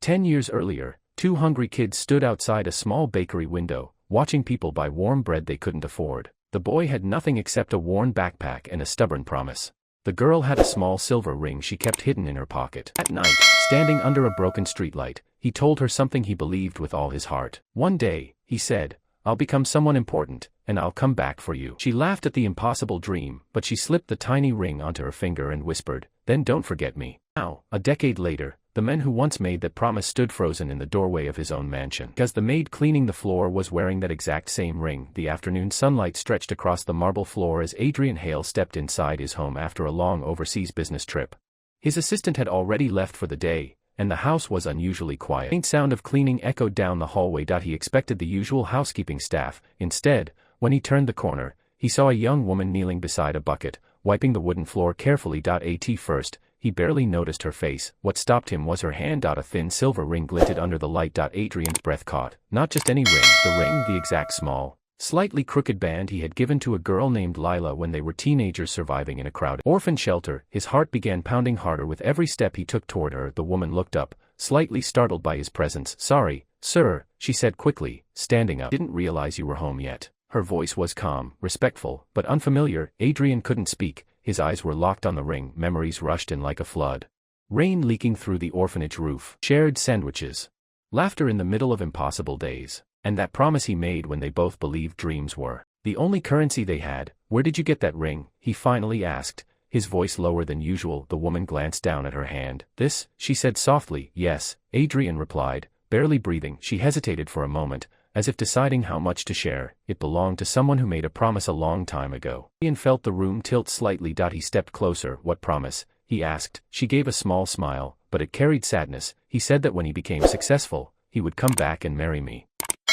10 years earlier, two hungry kids stood outside a small bakery window, watching people buy warm bread they couldn't afford. The boy had nothing except a worn backpack and a stubborn promise. The girl had a small silver ring she kept hidden in her pocket. At night, standing under a broken streetlight, he told her something he believed with all his heart. One day, he said, "I'll become someone important, and I'll come back for you." She laughed at the impossible dream, but she slipped the tiny ring onto her finger and whispered, "Then don't forget me." Now, a decade later, the man who once made that promise stood frozen in the doorway of his own mansion. Because the maid cleaning the floor was wearing that exact same ring, the afternoon sunlight stretched across the marble floor as Adrian Hale stepped inside his home after a long overseas business trip. His assistant had already left for the day, and the house was unusually quiet. The faint sound of cleaning echoed down the hallway. He expected the usual housekeeping staff. Instead, when he turned the corner, he saw a young woman kneeling beside a bucket, wiping the wooden floor carefully. At first, he barely noticed her face. What stopped him was her hand. A thin silver ring glinted under the light. Adrian's breath caught. Not just any ring, the exact small, slightly crooked band he had given to a girl named Lila when they were teenagers surviving in a crowded orphan shelter. His heart began pounding harder with every step he took toward her. The woman looked up, slightly startled by his presence. "Sorry, sir," she said quickly, standing up. "Didn't realize you were home yet." Her voice was calm, respectful, but unfamiliar. Adrian couldn't speak. His eyes were locked on the ring. Memories rushed in like a flood. Rain leaking through the orphanage roof. Shared sandwiches. Laughter in the middle of impossible days. And that promise he made when they both believed dreams were the only currency they had. "Where did you get that ring?" he finally asked, his voice lower than usual. The woman glanced down at her hand. "This," she said softly. "Yes," Adrian replied, barely breathing. She hesitated for a moment, as if deciding how much to share. "It belonged to someone who made a promise a long time ago." Ian felt the room tilt slightly. He stepped closer. "What promise?" he asked. She gave a small smile, but it carried sadness. "He said that when he became successful, he would come back and marry me."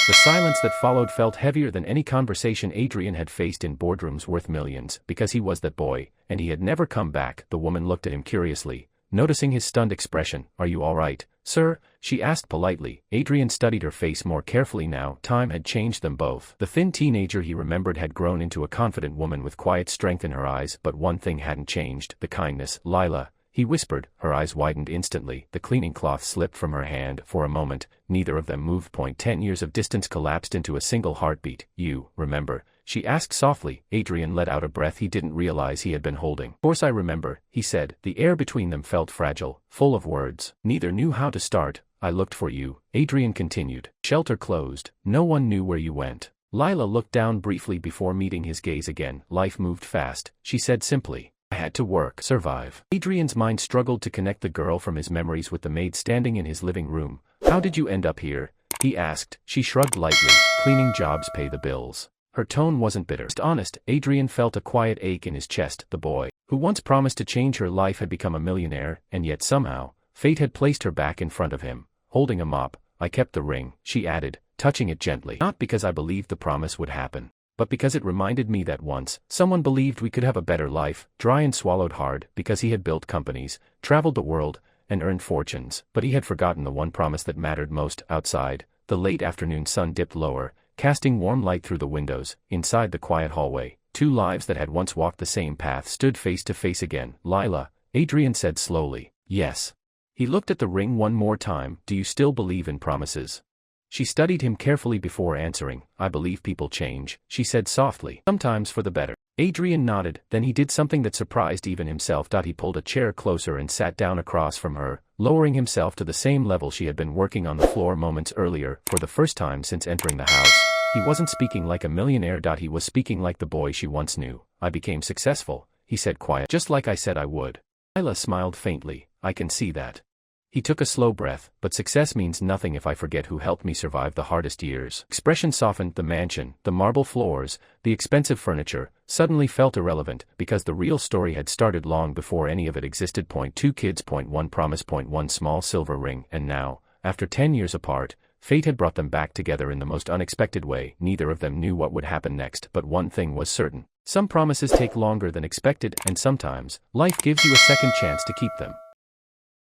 The silence that followed felt heavier than any conversation Adrian had faced in boardrooms worth millions, because he was that boy, and he had never come back. The woman looked at him curiously, noticing his stunned expression. "Are you all right, sir?" she asked politely. Adrian studied her face more carefully now. Time had changed them both. The thin teenager he remembered had grown into a confident woman with quiet strength in her eyes, but one thing hadn't changed: the kindness. "Lila," he whispered. Her eyes widened instantly. The cleaning cloth slipped from her hand. For a moment, neither of them moved. 10 years of distance collapsed into a single heartbeat. "You remember?" she asked softly. Adrian let out a breath he didn't realize he had been holding. "Of course I remember," he said. The air between them felt fragile, full of words. Neither knew how to start. "I looked for you," Adrian continued. "Shelter closed. No one knew where you went." Lila looked down briefly before meeting his gaze again. "Life moved fast," she said simply. "I had to work, survive." Adrian's mind struggled to connect the girl from his memories with the maid standing in his living room. "How did you end up here?" he asked. She shrugged lightly. "Cleaning jobs pay the bills." Her tone wasn't bitter. Just honest. Adrian felt a quiet ache in his chest. The boy, who once promised to change her life, had become a millionaire, and yet somehow, fate had placed her back in front of him, holding a mop. "I kept the ring," she added, touching it gently. "Not because I believed the promise would happen, but because it reminded me that once, someone believed we could have a better life." Dryan swallowed hard, because he had built companies, traveled the world, and earned fortunes, but he had forgotten the one promise that mattered most. Outside, the late afternoon sun dipped lower, casting warm light through the windows. Inside the quiet hallway, two lives that had once walked the same path stood face to face again. "Lila," Adrian said slowly. "Yes." He looked at the ring one more time. "Do you still believe in promises?" She studied him carefully before answering. "I believe people change," she said softly. "Sometimes for the better." Adrian nodded. Then he did something that surprised even himself. He pulled a chair closer and sat down across from her, lowering himself to the same level she had been working on the floor moments earlier. For the first time since entering the house, he wasn't speaking like a millionaire. He was speaking like the boy she once knew. "I became successful," he said quietly. "Just like I said I would." Lila smiled faintly. "I can see that." He took a slow breath. "But success means nothing if I forget who helped me survive the hardest years." Expression softened. The mansion, the marble floors, the expensive furniture, suddenly felt irrelevant, because the real story had started long before any of it existed. 2 kids, 1 promise, 1 small silver ring, and now, after 10 years apart, fate had brought them back together in the most unexpected way. Neither of them knew what would happen next, but one thing was certain. Some promises take longer than expected, and sometimes, life gives you a second chance to keep them.